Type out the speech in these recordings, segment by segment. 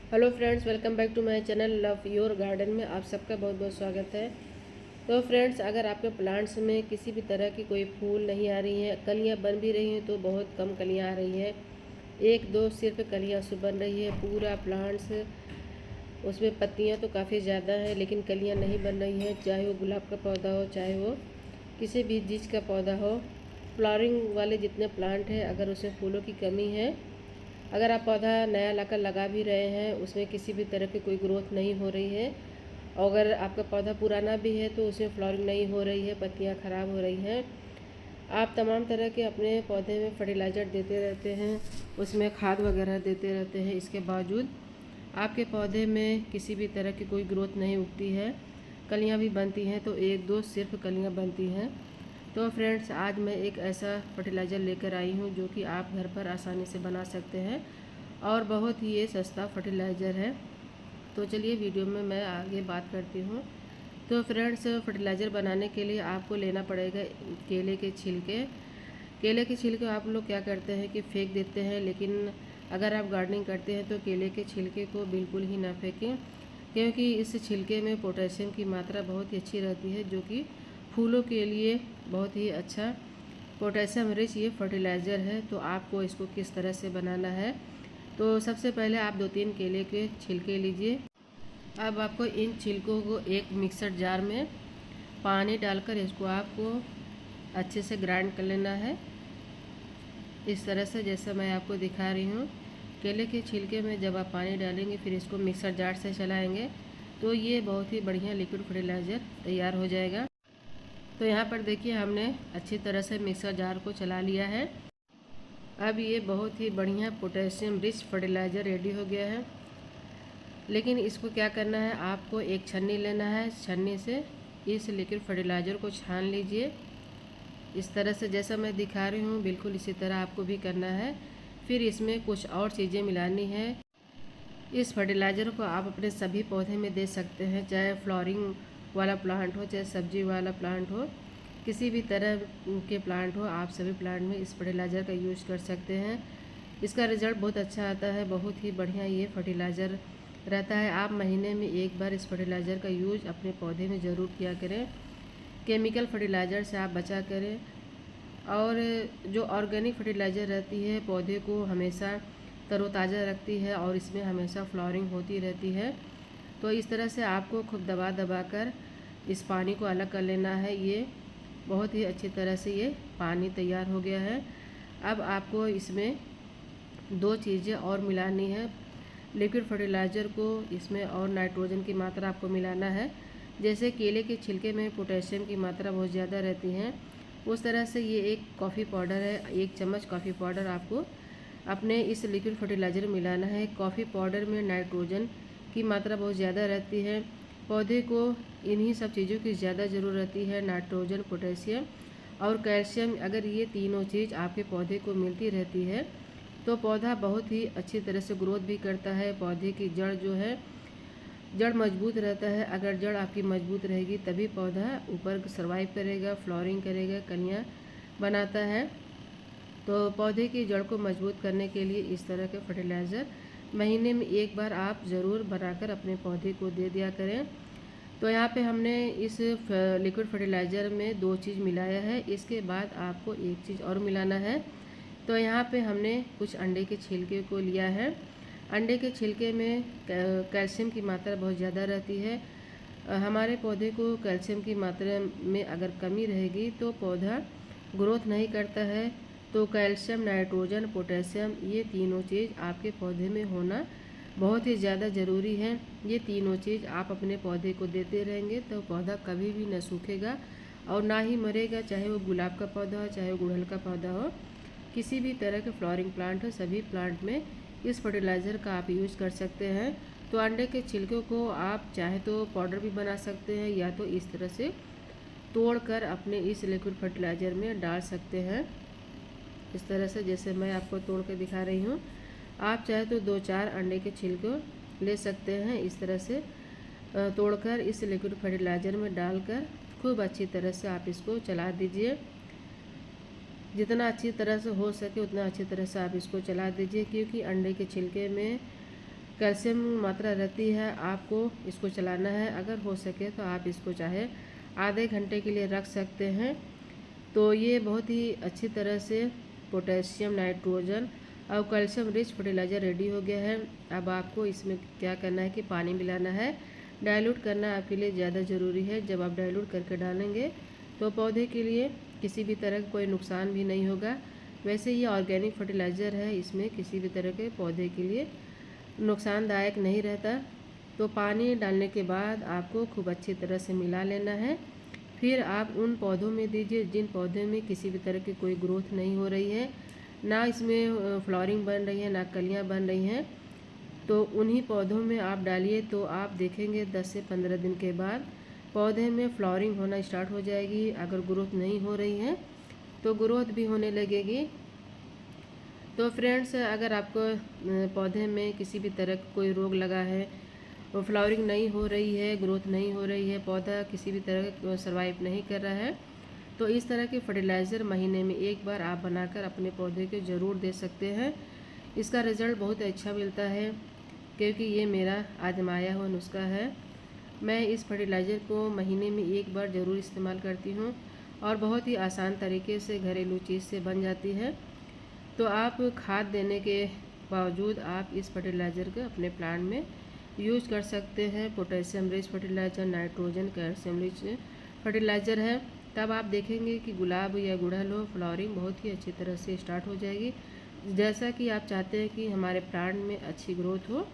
Hello friends, welcome back to my channel love your garden में आप सबका बहुत बहुत स्वागत है। तो फ्रेंड्स, अगर आपके प्लांट्स में किसी भी तरह की कोई फूल नहीं आ रही हैं, कलियां बन भी रही हैं तो बहुत कम कलियां आ रही हैं, एक दो सिर्फ कलियां बन रही है, पूरा प्लांट्स उसमें पत्तियां तो काफ़ी ज़्यादा हैं लेकिन कलियां नहीं बन रही हैं, चाहे वो गुलाब का पौधा हो, चाहे वो किसी भी चीज़ का पौधा हो, फ्लावरिंग वाले जितने प्लांट हैं, अगर उसमें फूलों की कमी है, अगर आप पौधा नया लाकर लगा भी रहे हैं, उसमें किसी भी तरह की कोई ग्रोथ नहीं हो रही है, और अगर आपका पौधा पुराना भी है तो उसमें फ्लावरिंग नहीं हो रही है, पत्तियां ख़राब हो रही हैं, आप तमाम तरह के अपने पौधे में फर्टिलाइज़र देते रहते हैं, उसमें खाद वगैरह देते रहते हैं, इसके बावजूद आपके पौधे में किसी भी तरह की कोई ग्रोथ नहीं उगती है, कलियाँ भी बनती हैं तो एक दो सिर्फ कलियाँ बनती हैं। तो फ्रेंड्स, आज मैं एक ऐसा फर्टिलाइज़र लेकर आई हूँ जो कि आप घर पर आसानी से बना सकते हैं और बहुत ही ये सस्ता फर्टिलाइज़र है। तो चलिए वीडियो में मैं आगे बात करती हूँ। तो फ्रेंड्स, फर्टिलाइज़र बनाने के लिए आपको लेना पड़ेगा केले के छिलके। केले के छिलके आप लोग क्या करते हैं कि फेंक देते हैं, लेकिन अगर आप गार्डनिंग करते हैं तो केले के छिलके को बिल्कुल ही ना फेंकें, क्योंकि इस छिलके में पोटेशियम की मात्रा बहुत ही अच्छी रहती है, जो कि फूलों के लिए बहुत ही अच्छा पोटेशियम रिच ये फर्टिलाइज़र है। तो आपको इसको किस तरह से बनाना है, तो सबसे पहले आप 2-3 केले के छिलके लीजिए। अब आपको इन छिलकों को एक मिक्सर जार में पानी डालकर इसको आपको अच्छे से ग्राइंड कर लेना है, इस तरह से जैसा मैं आपको दिखा रही हूँ। केले के छिलके में जब आप पानी डालेंगे फिर इसको मिक्सर जार से चलाएंगे तो ये बहुत ही बढ़िया लिक्विड फर्टिलाइज़र तैयार हो जाएगा। तो यहाँ पर देखिए, हमने अच्छी तरह से मिक्सर जार को चला लिया है। अब ये बहुत ही बढ़िया पोटेशियम रिच फर्टिलाइज़र रेडी हो गया है। लेकिन इसको क्या करना है, आपको एक छन्नी लेना है, छन्नी से इस लिक्विड फर्टिलाइज़र को छान लीजिए, इस तरह से जैसा मैं दिखा रही हूँ बिल्कुल इसी तरह आपको भी करना है। फिर इसमें कुछ और चीज़ें मिलानी है। इस फर्टिलाइज़र को आप अपने सभी पौधे में दे सकते हैं, चाहे फ्लावरिंग वाला प्लांट हो, चाहे सब्जी वाला प्लांट हो, किसी भी तरह के प्लांट हो, आप सभी प्लांट में इस फर्टिलाइज़र का यूज़ कर सकते हैं। इसका रिज़ल्ट बहुत अच्छा आता है, बहुत ही बढ़िया ये फर्टिलाइज़र रहता है। आप महीने में एक बार इस फर्टिलाइज़र का यूज़ अपने पौधे में ज़रूर किया करें। केमिकल फर्टिलाइज़र से आप बचा करें, और जो ऑर्गेनिक फर्टिलाइज़र रहती है पौधे को हमेशा तरोताज़ा रखती है और इसमें हमेशा फ्लावरिंग होती रहती है। तो इस तरह से आपको खूब दबा दबा कर इस पानी को अलग कर लेना है। ये बहुत ही अच्छी तरह से ये पानी तैयार हो गया है। अब आपको इसमें दो चीज़ें और मिलानी है। लिक्विड फर्टिलाइज़र को इसमें और नाइट्रोजन की मात्रा आपको मिलाना है। जैसे केले के छिलके में पोटेशियम की मात्रा बहुत ज़्यादा रहती है, उस तरह से ये एक कॉफ़ी पाउडर है, 1 चम्मच कॉफ़ी पाउडर आपको अपने इस लिक्विड फर्टिलाइज़र में मिलाना है। कॉफ़ी पाउडर में नाइट्रोजन की मात्रा बहुत ज़्यादा रहती है, पौधे को इन्हीं सब चीज़ों की ज़्यादा ज़रूरत रहती है, नाइट्रोजन, पोटेशियम और कैल्शियम। अगर ये तीनों चीज़ आपके पौधे को मिलती रहती है तो पौधा बहुत ही अच्छी तरह से ग्रोथ भी करता है। पौधे की जड़ जो है, जड़ मजबूत रहता है। अगर जड़ आपकी मजबूत रहेगी तभी पौधा ऊपर सर्वाइव करेगा, फ्लावरिंग करेगा, कलियाँ बनाता है। तो पौधे की जड़ को मजबूत करने के लिए इस तरह के फर्टिलाइज़र महीने में एक बार आप ज़रूर बनाकर अपने पौधे को दे दिया करें। तो यहाँ पे हमने इस लिक्विड फर्टिलाइज़र में दो चीज़ मिलाया है, इसके बाद आपको एक चीज़ और मिलाना है। तो यहाँ पे हमने कुछ अंडे के छिलके को लिया है। अंडे के छिलके में कैल्शियम की मात्रा बहुत ज़्यादा रहती है। हमारे पौधे को कैल्शियम की मात्रा में अगर कमी रहेगी तो पौधा ग्रोथ नहीं करता है। तो कैल्शियम, नाइट्रोजन, पोटेशियम, ये तीनों चीज़ आपके पौधे में होना बहुत ही ज़्यादा ज़रूरी है। ये तीनों चीज़ आप अपने पौधे को देते रहेंगे तो पौधा कभी भी न सूखेगा और ना ही मरेगा, चाहे वो गुलाब का पौधा हो, चाहे वो गुड़हल का पौधा हो, किसी भी तरह के फ्लावरिंग प्लांट हो, सभी प्लांट में इस फर्टिलाइज़र का आप यूज़ कर सकते हैं। तो अंडे के छिलकों को आप चाहे तो पाउडर भी बना सकते हैं, या तो इस तरह से तोड़कर अपने इस लिक्विड फर्टिलाइज़र में डाल सकते हैं, इस तरह से जैसे मैं आपको तोड़ के दिखा रही हूँ। आप चाहे तो 2-4 अंडे के छिलके ले सकते हैं, इस तरह से तोड़कर इस लिक्विड फर्टिलाइज़र में डालकर खूब अच्छी तरह से आप इसको चला दीजिए। जितना अच्छी तरह से हो सके उतना अच्छी तरह से आप इसको चला दीजिए, क्योंकि अंडे के छिलके में कैल्शियम मात्रा रहती है, आपको इसको चलाना है। अगर हो सके तो आप इसको चाहे आधे घंटे के लिए रख सकते हैं। तो ये बहुत ही अच्छी तरह से पोटेशियम, नाइट्रोजन और कैल्शियम रिच फर्टिलाइज़र रेडी हो गया है। अब आपको इसमें क्या करना है कि पानी मिलाना है, डाइल्यूट करना आपके लिए ज़्यादा ज़रूरी है। जब आप डाइल्यूट करके डालेंगे तो पौधे के लिए किसी भी तरह का कोई नुकसान भी नहीं होगा। वैसे ये ऑर्गेनिक फर्टिलाइज़र है, इसमें किसी भी तरह के पौधे के लिए नुकसानदायक नहीं रहता। तो पानी डालने के बाद आपको खूब अच्छी तरह से मिला लेना है। फिर आप उन पौधों में दीजिए जिन पौधों में किसी भी तरह की कोई ग्रोथ नहीं हो रही है, ना इसमें फ्लावरिंग बन रही है, ना कलियाँ बन रही हैं। तो उन्हीं पौधों में आप डालिए, तो आप देखेंगे 10 से 15 दिन के बाद पौधे में फ्लावरिंग होना स्टार्ट हो जाएगी। अगर ग्रोथ नहीं हो रही है तो ग्रोथ भी होने लगेगी। तो फ्रेंड्स, अगर आपको पौधे में किसी भी तरह का कोई रोग लगा है, वो फ्लावरिंग नहीं हो रही है, ग्रोथ नहीं हो रही है, पौधा किसी भी तरह का सर्वाइव नहीं कर रहा है, तो इस तरह के फर्टिलाइज़र महीने में एक बार आप बनाकर अपने पौधे को ज़रूर दे सकते हैं। इसका रिज़ल्ट बहुत अच्छा मिलता है, क्योंकि ये मेरा आजमाया हुआ नुस्खा है। मैं इस फर्टिलाइज़र को महीने में एक बार ज़रूर इस्तेमाल करती हूँ और बहुत ही आसान तरीके से घरेलू चीज़ से बन जाती है। तो आप खाद देने के बावजूद आप इस फर्टिलाइज़र को अपने प्लांट में यूज कर सकते हैं। Potassium rich fertiliser, nitrogen, calcium rich fertiliser है। तब आप देखेंगे कि गुलाब या गुड़हल हो, फ्लावरिंग बहुत ही अच्छी तरह से स्टार्ट हो जाएगी। जैसा कि आप चाहते हैं कि हमारे प्लांट में अच्छी ग्रोथ हो,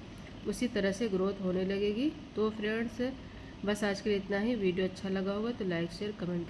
उसी तरह से ग्रोथ होने लगेगी। तो फ्रेंड्स, बस आज के लिए इतना ही। वीडियो अच्छा लगा होगा तो लाइक, शेयर, कमेंट करिए।